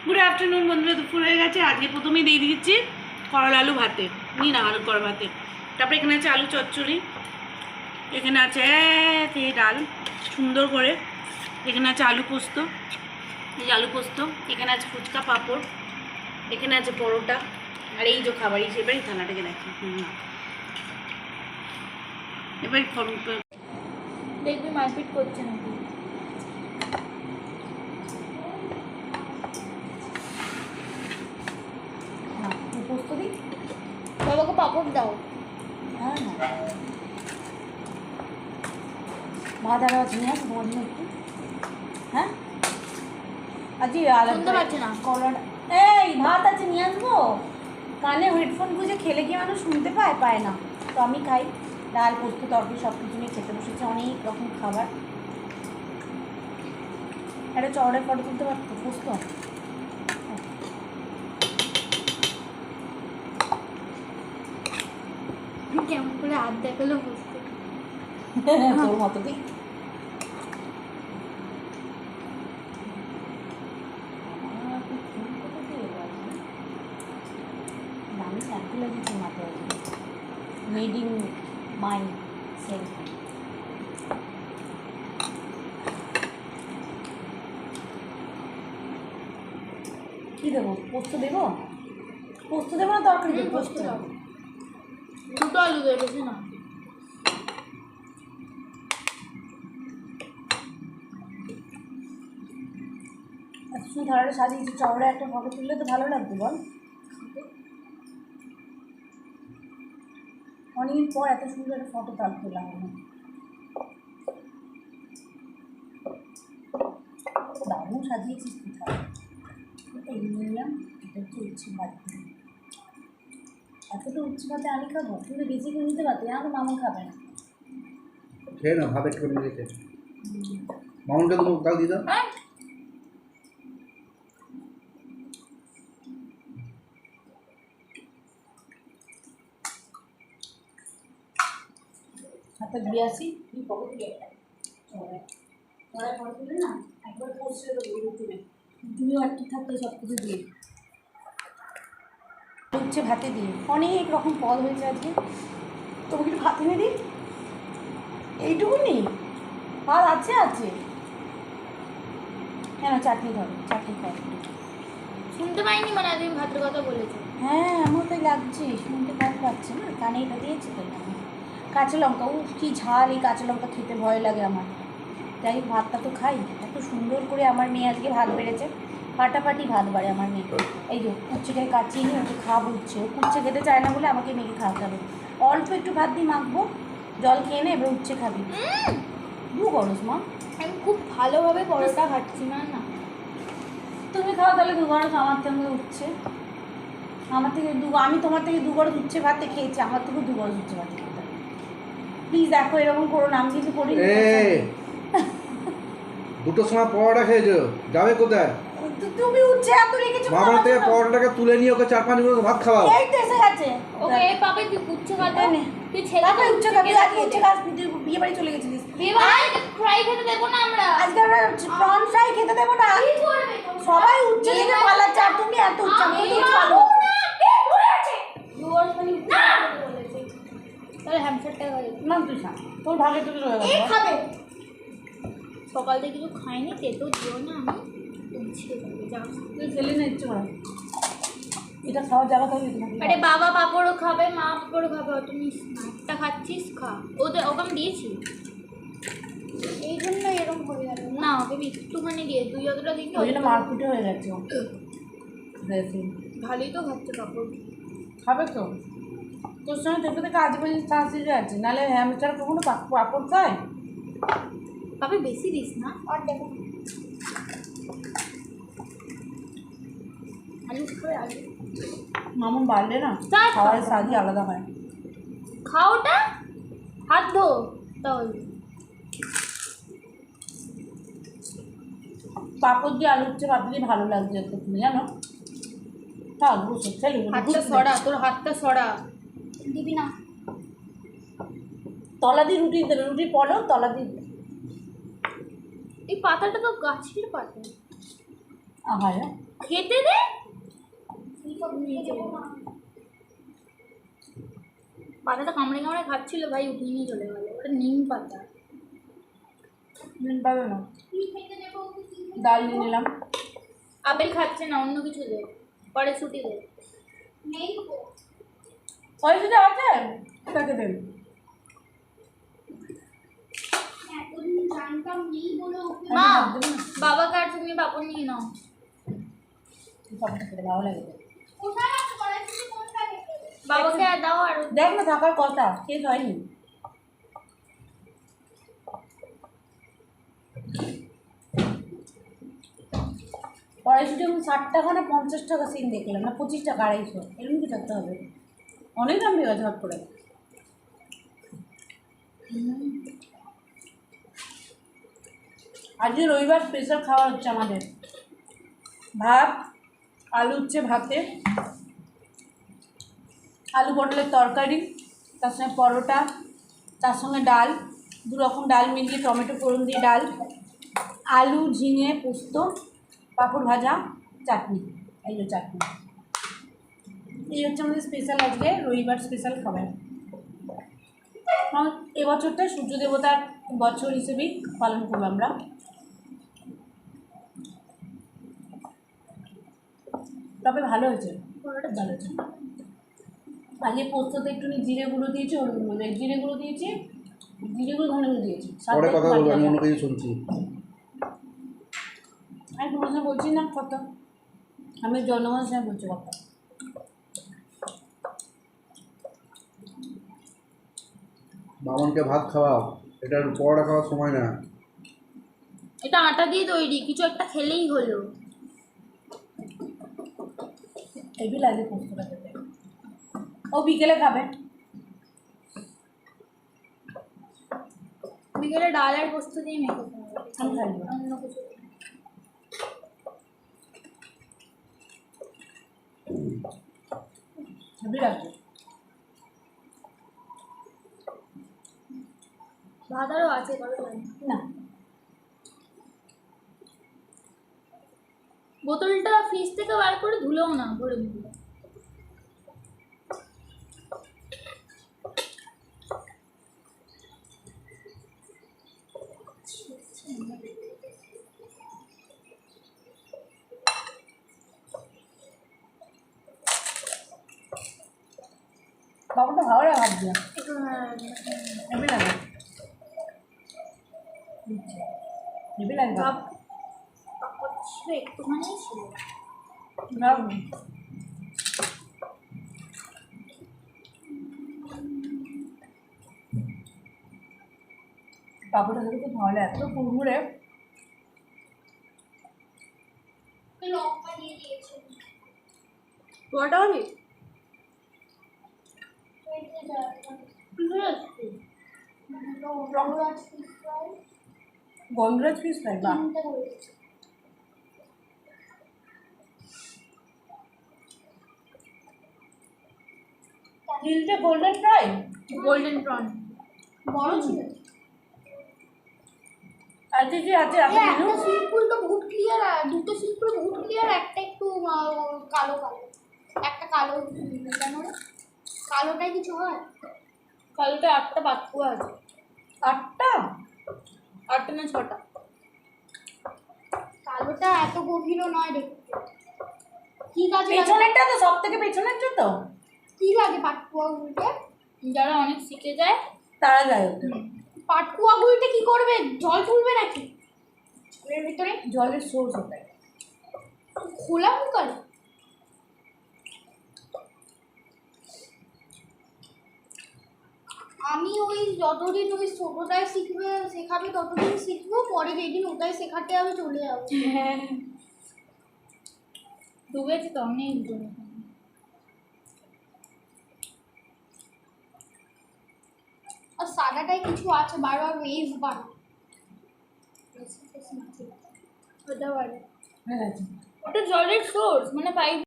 Good afternoon বন্ধুরা, দুপুর হয়ে গেছে। আজকে প্রথমেই দিয়ে দিচ্ছি করলা আলু ভাতে, আলু কর ভাতে। তারপরে এখানে আছে আলু চচ্চড়ি, এখানে আছে ডাল সুন্দর করে, এখানে আছে আলু পোস্ত, এই আলু পোস্ত, এখানে আছে ফুচকা পাঁপড়, এখানে আছে পরোটা, আর এই যে খাবার এবারই থানাটাকে দেখি। এবার দেখবি মারপিট করছে নাকি। পোস্ত দিই, বাবাকে পাপড় দাও। হ্যাঁ না ভাত আর আছে নিয়ে আসবো তোমার জন্য একটু। হ্যাঁ আজকে শুনতে পাচ্ছি না। কলাটা এই ভাত আছে নিয়ে আসবো। কানে হেডফোন গুঁজে খেলে কি মানুষ শুনতে পায় না। তো আমি খাই ডাল পোস্ত তরকারি সব কিছু নিয়ে খেতে বসেছি, অনেক রকম খাবার। একটা চওড়ায় ফটো তুলতে পারতো পোস্ত। কেমন করে হাত দেখালো বুঝতে। তোর মতো দিই আমি স্যাম্পল দিচ্ছি মাথায় মেডিং মাই সেলফ। কী দেবো? পোস্ত দেবো? পোস্ত দেবো না তরকারি দেবো? পোস্ত দাও, দুটো আলু দেবে, বেশি না। এত সুন্দর ধারাটা সাজিয়েছি, চওড়া একটা ফটো তুললে তো ভালো লাগবে বল। অনেকদিন পর এত সুন্দর একটা ফটো তুললাম আমি। দারুণ সাজিয়েছিস তুই। এটা নিলাম, এটা হচ্ছে উচ্ছে ভাত। এতটা উচ্ছে ভাতে আমি খাবো? তুমি বেশি করে নিতে পারতে, আমার মামা খাবে না। খেয়ে না ভাত একটু নিয়ে খেয়ে মামুনকে তো কাল দিয়ে দাও। হাতে দিয়ে আসি, তুই পকেট দিয়ে ফটো তুলে না একবার পৌঁছে দেবো তুলে। তুমিও একটু থাকতে সব কিছু দিয়ে উচ্ছে ভাতে দিয়ে অনেক রকম পদ হয়েছে আজকে। তোমাকে একটু ভাত এনে দিই, এইটুকুনি ভাত আছে আছে। কেন চাটনি ধরো, চাটনি খাও। শুনতে পাইনি মানে তুমি ভাতের কথা বলেছো। হ্যাঁ আমার তাই লাগছে, শুনতে খারাপ লাগছে না, কানে এটা দিয়েছে তাই না। কাঁচা লঙ্কা, কী ঝাল! এই কাঁচা লঙ্কা খেতে ভয় লাগে আমার। যাই হোক ভাতটা তো খাই। এত সুন্দর করে আমার মেয়ে আজকে ভাত বেড়েছে, ফাটাফাটি ভাত বাড়ে আমার মেয়ে। এই যে উচ্ছেটাকে কাচিয়ে নিয়ে ওকে খাওয়াবো। উচ্ছে উচ্ছে খেতে চায় না বলে আমাকে মেয়েকে খাওয়াতে হবে। অল্প একটু ভাত দিয়ে মাখবো, জল খেয়ে নে, এবার উচ্ছে খাবি। দু গরজ মা, আমি খুব ভালোভাবে পরোটা খাচ্ছি না। না তুমি খাও তাহলে দু গরজ আমার থেকে উচ্ছে। আমার থেকে আমি তোমার থেকে দু গরজ উচ্ছে ভাতে খেয়েছি, আমার থেকেও দু গরজ উচ্ছে ভাতে খেতে। প্লিজ দেখো, এরকম করো না, আমি কিছু করি না। দুটোর সময় পরোটা খেয়েছো, যাবে কোথায়? তুমি উচ্ছে এত রেখেছো মামার থেকে পরোটাটাকে তুলে নিয়ে ওকে 4-5 মিনিট ভাত খাওয়াও। এই তো এসে গেছে। ওকে এই পাবে তুই উচ্ছে খাতে নে। তুই ছেলে বাবা উচ্ছে খাবি? আজকে উচ্ছে খাস? তুই বিয়ে বাড়ি চলে গেছিলিস। বিয়ে বাড়ি ফ্রাই খেতে দেবো না আমরা। আজকে আমরা প্রন ফ্রাই খেতে দেবো না। সবাই উচ্ছে থেকে পালাচ্ছে আর তুমি এত উচ্ছে ভালো। তাহলে হ্যামসারটা খাবে না তুই খা, তোর ভাগে তুই রয়ে গেছে। খাবে। সকাল থেকে কিছু খাইনি, তেতেও দিও না। আমি উচ্ছে খাবো, যা তুই খেলি না ইচ্ছে করে, এটা খাওয়ার জায়গা থাকবে তোমাকে। আরে বাবা পাপড়ও খাবে, মা পাপড়ও খাবে, তুমি একটা খাচ্ছিস, খা। ওকে আমি দিয়েছি, এই জন্য এরকম হয়ে গেল। না ওকে আমি একটুখানি দিয়ে, তুই যতটা দিবি ওই জন্য মারকুটে হয়ে গেছে ও। ভালোই তো খাচ্ছে পাপড়। খাবে তো, তোর সঙ্গে তোকে থেকে আজ পর্যন্ত চান্স দিতে যাচ্ছে, নাহলে হ্যামস্টার কখনো পাপড় খায়? পাপে বেশি দিস না। আর দেখো আলু খাবে, আলু মামুন বাড়লে না তাই খাওয়ার খাবো। স্বাদই আলাদা হয়। খাওটা হাত ধো তাহলে। পাপড় দিয়ে আলু উচ্ছে ভাত দিয়ে ভালো লাগছে একটু, তুমি জানো। থাক বসে খেলি, হাতটা সরা, তোর হাতটা সরা। দিবি না? তলা দিয়ে রুটি দেবে, রুটি পড়ো তলা দিয়ে। এই পাতাটা তো গাছের পাতা। আহা খেতে দে। পাতাটা কামড়ে কামড়ে খাচ্ছিল ভাই, উঠিয়ে নিয়ে চলে গেল। ওটা নিম পাতা। পাবে না, ডাল নিয়ে নিলাম। আপেল খাচ্ছে না, অন্য কিছু দে, পরে ছুটি দে। পয়সাটা আছে তাকে দেন। মা, বাবাকে আর তুমি পাপড় নিয়ে নাও। সবটা খেতে ভালো লাগে। বাবাকে আর দাও। আর দেখ না, থাকার কথা, শেষ হয়নি। কড়াইশুটি এখন 60 টাকা না 50 টাকা সিন দেখলাম, না 25 টাকা 250, এরকম কি থাকতে হবে। অনেক দাম দিয়ে গেছে হট করে। আজকে রবিবার স্পেশাল খাওয়া হচ্ছে আমাদের। ভাত, আলু হচ্ছে ভাতে, আলু পটলের তরকারি, তার সঙ্গে পরোটা, তার সঙ্গে ডাল, 2 রকম ডাল মিলিয়ে টমেটো ফোড়ন দিয়ে ডাল, আলু ঝিঙে পোস্ত, পাঁপড় ভাজা, চাটনি। এই যে চাটনি, এই হচ্ছে আমাদের স্পেশাল আজকে রবিবার স্পেশাল খাবার। কারণ এবছরটা সূর্য দেবতার বছর হিসেবেই পালন করবো আমরা। তবে ভালো হয়েছে, পরোটা ভালো হয়েছে। আগে পোস্ততে একটু জিরে গুঁড়ো দিয়েছি, হলুদ গুঁড়ো দিয়েছি, জিরে গুঁড়ো দিয়েছি, জিরে গুঁড়ো ধনে গুঁড়ো দিয়েছি। পরে কথা বলবো, আমি অন্য কিছু শুনছি। আমি তোমার সঙ্গে বলছি না কথা, আমি জনগণের সঙ্গে বলছি কথা। মামনকে ভাত খাওয়াও, এটার পরোটা খাওয়ার সময় না। এটা আটা দিয়ে তৈরি, কিছু একটা খেলেই হলো। হেভি লাগে পোস্তটা খেতে। ও বিকেলে খাবে। বিকেলে ডাল আর পোস্ত দিয়ে মেখে খাবো। আমি খাই না। অন্য কিছু হেভি লাগবে। ভাত আরও আছে, ভালো লাগে না, বোতলটা ফ্রিজ থেকে বার করে ধুলেও না, ভরে দিল। বাবুটা ভালো লাগে ভাত দিয়ে, হেভি লাগে, হেভি লাগে ভাত। ছিল একটুখানি ছিল। দাও। পাপড়টা খেতে খুব ভালো লাগে, এত কুড়মুড়ে। লঙ্কা দিয়ে দিয়েছে। তোয়াটা হবে? গন্ধরাজ ফিশ ফ্রাই, বাহ। তিনটে গোল্ডেন ফ্রাই, গোল্ডেন প্রন বড় ছিল। আজকে কি আছে আপনি মেনু? একটা সিম্পলটা বহুত ক্লিয়ার, আর দুটো সিম্পল বহুত ক্লিয়ার, একটা একটু কালো কালো, একটা কালো কেন রে? কালোটাই কিছু হয়? কালোটা 8টা পাতকুয়া আছে। 8টা? 8টা না 6টা। কালোটা এত গভীরও নয় দেখতে। কি কাজে লাগে? পেছনেরটা তো সব থেকে পেছনেরটা তো কি লাগে পাতকুয়া গুলতে? যারা অনেক শিখে যায় তারা যায় ওটা। পাটকুয়া গুলতে কি করবে? জল তুলবে নাকি এর ভিতরে? জলের সোর্স ওটাই। খোলা মুকাল। আমি ওই যতদিন ওই ছোটটাই শেখাবে ততদিন শিখবো, পরে যেদিন ওটাই শেখাতে আমি চলে যাবো। ডুবেছে তো অনেক দূরে। আর সাদাটাই কিছু আছে, বারবার ওয়েভ বানা ওটা বাড়ে। হ্যাঁ, ওটা জলের সোর্স, মানে পাইপ